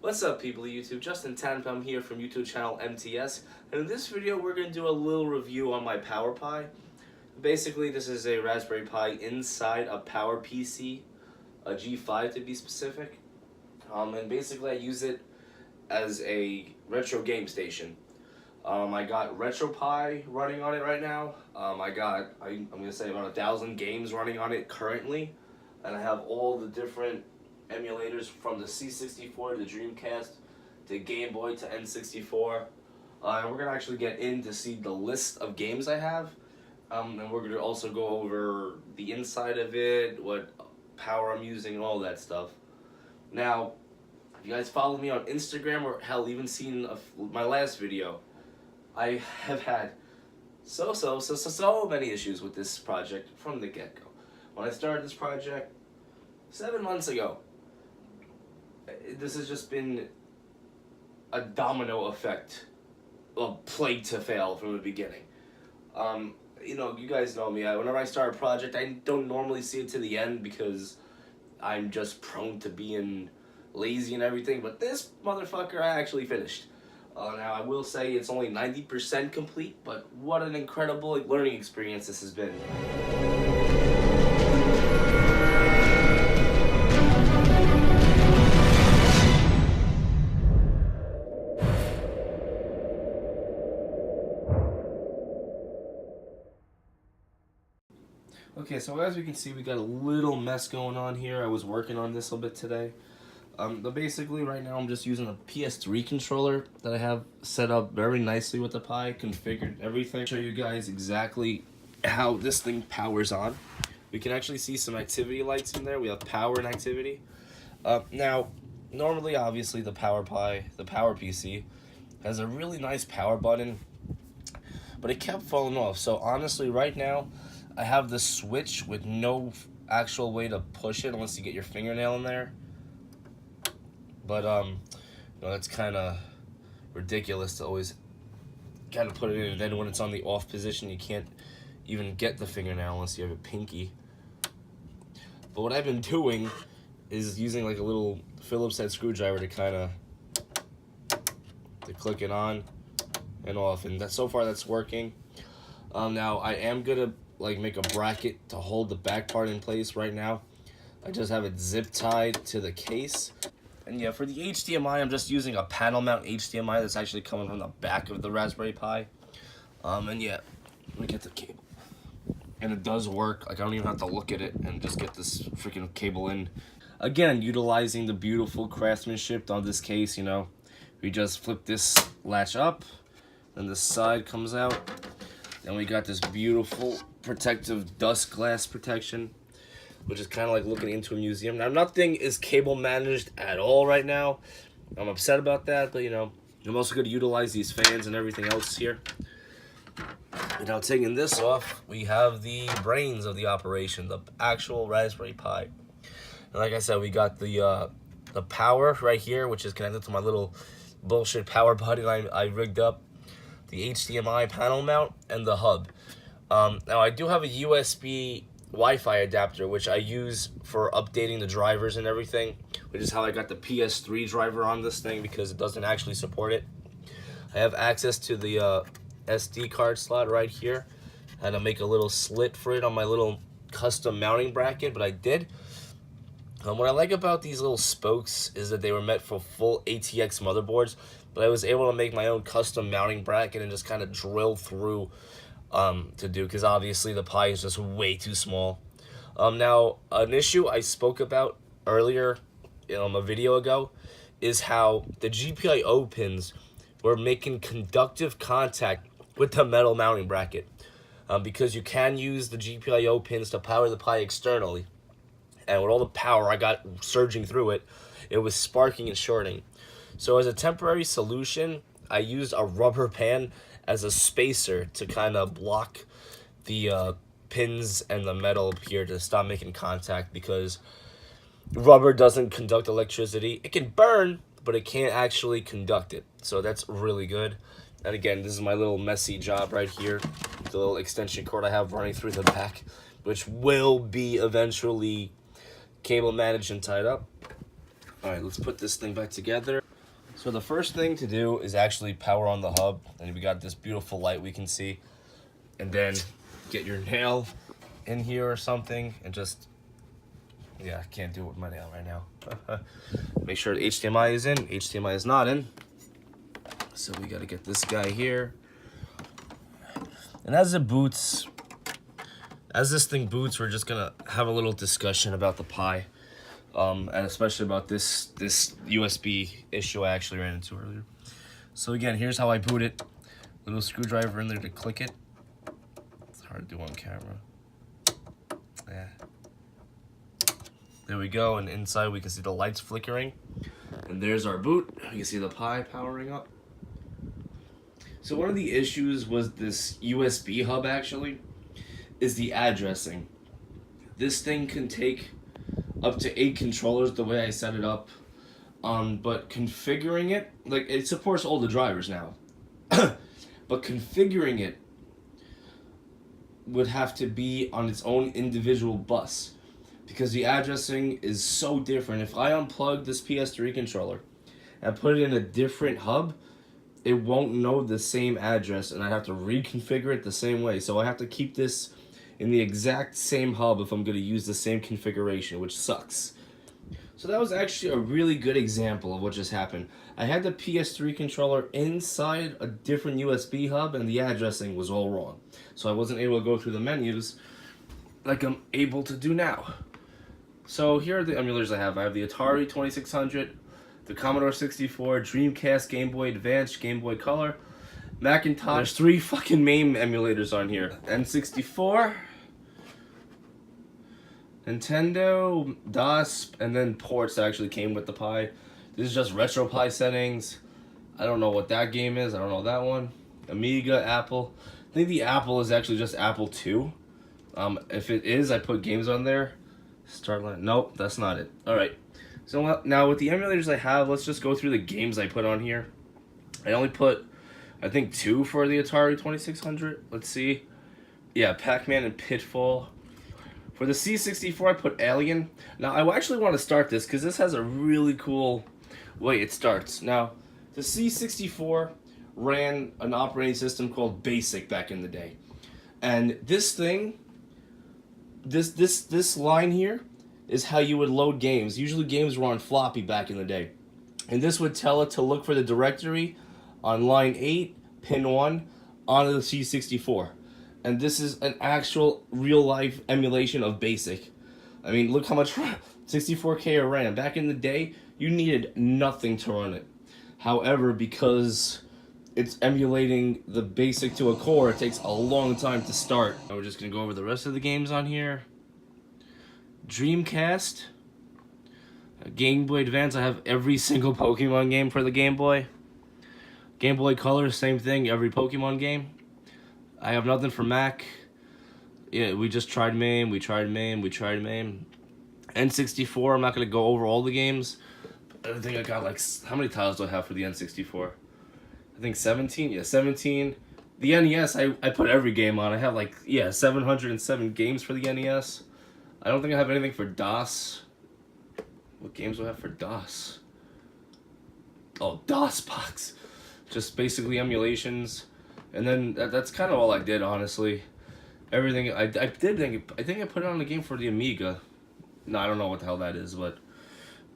What's up, people of YouTube? Justin Tanpum here from YouTube channel MTS, and in this video we're going to do a little review on my PowerPI. Basically, this is a Raspberry Pi inside a PowerPC, a G5 to be specific, and basically I use it as a retro game station. I got RetroPie running on it right now. I'm going to say about 1,000 games running on it currently, and I have all the different emulators from the C64 to Dreamcast to Game Boy to N64. And we're going to actually get in to see the list of games I have. And we're going to also go over the inside of it, what power I'm using, and all that stuff. Now, if you guys follow me on Instagram, or hell, even seen my last video, I have had so many issues with this project from the get-go. When I started this project 7 months ago, this has just been a domino effect of plague to fail from the beginning. You guys know me. Whenever I start a project, I don't normally see it to the end because I'm just prone to being lazy and everything. But this motherfucker, I actually finished. Now, I will say it's only 90% complete, but what an incredible learning experience this has been. Okay, so as you can see, we got a little mess going on here. I was working on this a bit today. But basically, right now, I'm just using a PS3 controller that I have set up very nicely with the Pi, configured everything. Show you guys exactly how this thing powers on. We can actually see some activity lights in there. We have power and activity. Now, normally, obviously, the PowerPC, has a really nice power button, but it kept falling off. So honestly, right now, I have the switch with no actual way to push it unless you get your fingernail in there. But, it's kind of ridiculous to always kind of put it in, and then when it's on the off position, you can't even get the fingernail unless you have a pinky. But what I've been doing is using like a little Phillips head screwdriver to kind of click it on and off, and so far that's working. Now I am gonna make a bracket to hold the back part in place right now. I just have it zip tied to the case. And yeah, for the HDMI, I'm just using a panel mount HDMI that's actually coming from the back of the Raspberry Pi. And yeah, let me get the cable. And it does work. I don't even have to look at it and just get this freaking cable in. Again, utilizing the beautiful craftsmanship on this case, we just flip this latch up, then the side comes out. Then we got this beautiful protective dust glass protection, which is kind of like looking into a museum. Now, nothing is cable managed at all right now. I'm upset about that, but I'm also going to utilize these fans and everything else here. And now, taking this off, we have the brains of the operation, the actual Raspberry Pi. And like I said, we got the power right here, which is connected to my little bullshit power button I rigged up, the HDMI panel mount, and the hub. Now, I do have a USB Wi-Fi adapter, which I use for updating the drivers and everything, which is how I got the PS3 driver on this thing, because it doesn't actually support it. I have access to the SD card slot right here. I had to make a little slit for it on my little custom mounting bracket, but I did. What I like about these little spokes is that they were meant for full ATX motherboards, but I was able to make my own custom mounting bracket and just kind of drill through to do, because obviously the Pi is just way too small. Now, an issue I spoke about earlier a video ago is how the GPIO pins were making conductive contact with the metal mounting bracket, because you can use the GPIO pins to power the Pi externally, and with all the power I got surging through it, it was sparking and shorting. So as a temporary solution, I used a rubber band as a spacer to kind of block the pins and the metal up here to stop making contact, because rubber doesn't conduct electricity. It can burn, but it can't actually conduct it. So that's really good. And again, this is my little messy job right here, the little extension cord I have running through the back, which will be eventually cable managed and tied up. All right, let's put this thing back together. So the first thing to do is actually power on the hub, and we got this beautiful light we can see. And then get your nail in here or something, and just, yeah, I can't do it with my nail right now. Make sure the HDMI is in. HDMI is not in. So we got to get this guy here. And as it boots, as this thing boots, we're just gonna have a little discussion about the Pi, and especially about this USB issue I actually ran into earlier. So again, here's how I boot it. Little screwdriver in there to click it. It's hard to do on camera. Yeah. There we go, and inside we can see the lights flickering. And there's our boot. You can see the Pi powering up. So one of the issues was this USB hub actually, is the addressing. This thing can take up to 8 controllers the way I set it up. But configuring it, like it supports all the drivers now. But configuring it would have to be on its own individual bus, because the addressing is so different. If I unplug this PS3 controller and put it in a different hub, it won't know the same address, and I have to reconfigure it the same way. So I have to keep this in the exact same hub if I'm going to use the same configuration, which sucks. So that was actually a really good example of what just happened. I had the PS3 controller inside a different USB hub, and the addressing was all wrong. So I wasn't able to go through the menus like I'm able to do now. So here are the emulators I have. I have the Atari 2600, the Commodore 64, Dreamcast, Game Boy Advance, Game Boy Color, Macintosh. There's 3 fucking main emulators on here. N64, Nintendo, DOS, and then ports that actually came with the Pi. This is just RetroPie settings. I don't know what that game is. I don't know that one. Amiga, Apple. I think the Apple is actually just Apple II. If it is, I put games on there. Starline. Nope, that's not it. Alright. So now with the emulators I have, let's just go through the games I put on here. I only put, I think, 2 for the Atari 2600. Let's see. Yeah, Pac-Man and Pitfall. For the C64, I put Alien. Now, I actually want to start this because this has a really cool way it starts. Now, the C64 ran an operating system called BASIC back in the day. And this thing, this line here is how you would load games. Usually games were on floppy back in the day. And this would tell it to look for the directory on line 8, pin 1, onto the C64. And this is an actual real-life emulation of BASIC. I mean, look how much 64K of RAM. Back in the day, you needed nothing to run it. However, because it's emulating the BASIC to a core, it takes a long time to start. Now we're just going to go over the rest of the games on here. Dreamcast. Game Boy Advance, I have every single Pokemon game for the Game Boy. Game Boy Color, same thing, every Pokemon game. I have nothing for Mac. Yeah, we just tried MAME, we tried MAME. N64, I'm not going to go over all the games. I think I got like, how many titles do I have for the N64? I think 17? Yeah, 17. The NES, I put every game on. I have like, yeah, 707 games for the NES. I don't think I have anything for DOS. What games do I have for DOS? Oh, DOSBox. Just basically emulations. And then that's kind of all I did, honestly. Everything I think I put it on a game for the Amiga. No, I don't know what the hell that is, but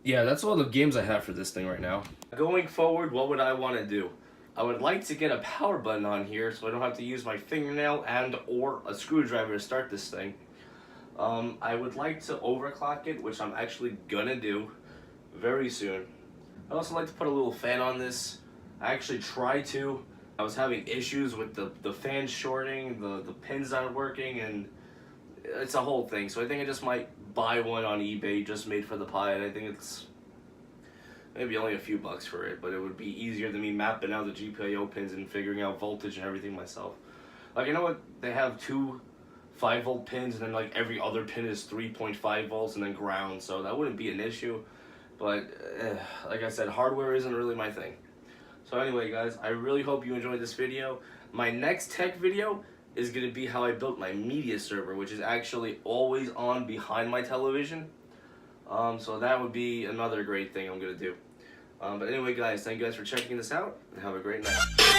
yeah, that's all the games I have for this thing right now. Going forward, what would I want to do? I would like to get a power button on here so I don't have to use my fingernail and or a screwdriver to start this thing. I would like to overclock it, which I'm actually gonna do very soon. I'd also like to put a little fan on this. I actually tried to. I was having issues with the fan shorting, the pins not working, and it's a whole thing. So I think I just might buy one on eBay just made for the Pi, and I think it's maybe only a few bucks for it, but it would be easier than me mapping out the GPIO pins and figuring out voltage and everything myself. Like, you know what? They have 2 5-volt pins, and then like every other pin is 3.5 volts and then ground, so that wouldn't be an issue. But like I said, hardware isn't really my thing. So anyway, guys, I really hope you enjoyed this video. My next tech video is going to be how I built my media server, which is actually always on behind my television. So that would be another great thing I'm going to do. But anyway, guys, thank you guys for checking this out, and have a great night.